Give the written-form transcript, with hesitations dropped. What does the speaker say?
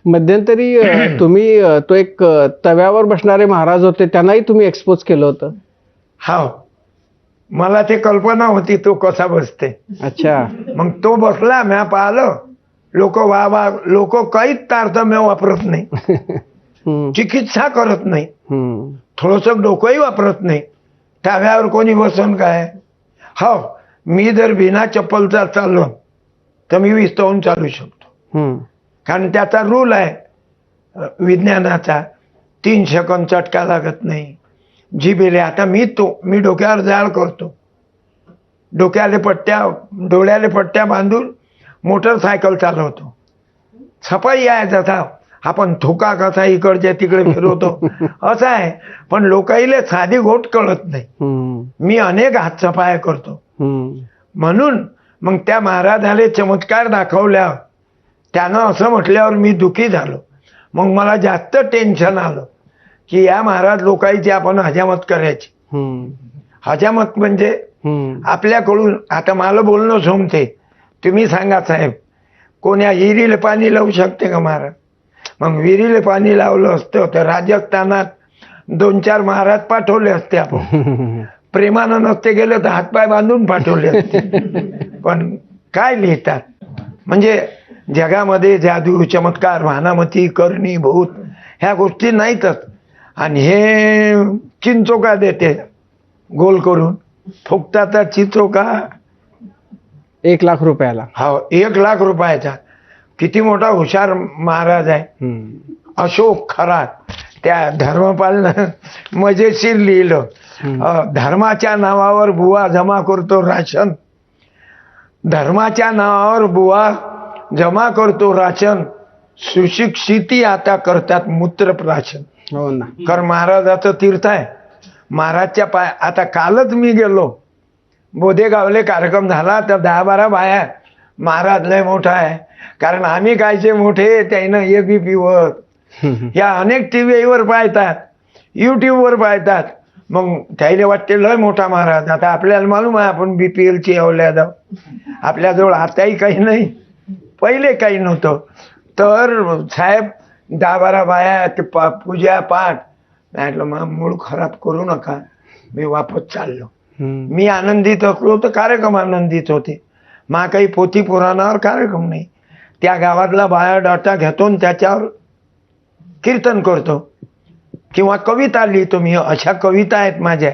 मध्यंतरी तुम्ही तो एक तव्यावर बसणारे महाराज होते त्यांनाही तुम्ही एक्सपोज केलं होतं. हा, मला ते कल्पना होती तो कसा बसते. अच्छा. मग तो बसला, म्या पाहिलं. लोक वा लोक काहीच तारतम्य वापरत नाही, चिकित्सा करत नाही, थोडस डोकंही वापरत नाही. तव्यावर कोणी बसन काय? हो, मी जर बिना चप्पलचा चाललो तर मी विस्तवून चालू शकतो, कारण त्याचा रूल आहे विज्ञानाचा. 3 सेकंद चटका लागत नाही. जिभेले आता मी डोक्यावर जाळ करतो, डोक्याले पट्ट्या, डोळ्याले पट्ट्या बांधून मोटरसायकल चालवतो. सफाई आहे तसा, आपण थोका कसा इकडच्या तिकडे फिरवतो असं आहे. पण लोकाईले साधी गोष्ट कळत नाही. मी अनेक हातसफाया करतो. म्हणून मग त्या महाराजाले चमत्कार दाखवल्यावर, त्यानं असं म्हटल्यावर मी दुःखी झालो. मग मला जास्त टेन्शन आलं की या महाराज लोकांची आपण हजामत करायची. हजामत म्हणजे आपल्याकडून, आता मला बोलणं सोमते, तुम्ही सांगा साहेब, कोण्या विहिरीला पाणी लावू शकते का महाराज? मग विहिरीला पाणी लावलं असतं तर राजस्थानात 2-4 महाराज पाठवले असते आपण. प्रेमानं नसते गेले तर हातपाय बांधून पाठवले असते. पण काय लिहितात म्हणजे जगामध्ये जादू, चमत्कार, भानामती, करणी, भूत ह्या गोष्टी नाहीतच. आणि हे चिंचोका देते गोल करून, फुकटाचा चिंचोका 1 लाख रुपयाला. हा, 1 लाख रुपयाचा. किती मोठा हुशार महाराज आहे. अशोक खरात त्या धर्मपालनं मजेशीर लिहिलं, धर्माच्या नावावर बुवा जमा करतो राशन, धर्माच्या नावावर बुवा जमा करतो राशन, सुशिक्षिती आता करतात मूत्रप्राशन. हो ना. कारण महाराजाचं तीर्थ आहे. महाराजच्या पाय, आता कालच मी गेलो बोधेगावले, कार्यक्रम झाला तर 10-12 बाया, महाराज लय मोठा आहे. कारण आम्ही कायचे मोठे, त्यानं ABP वर, या अनेक टीव्हीवर पाहतात, युट्यूबवर पाहतात. मग त्याला वाटते लय मोठा महाराज. आता आपल्याला मालूम आहे आपण BPL ची औलाद, आपल्याजवळ आताही काही नाही, पहिले काही नव्हतं. तर साहेब 10-12 बाया, ते पूजा पाठ. म्हटलं मग मूळ खराब करू नका, मी वापस चाललो. मी आनंदित असलो तर कार्यक्रम आनंदित होते. मा काही पोथी पुराणावर कार्यक्रम नाही. त्या गावातला बायोडाटा घेतो आणि त्याच्यावर कीर्तन करतो किंवा कविता लिहितो. मी अशा कविता आहेत माझ्या,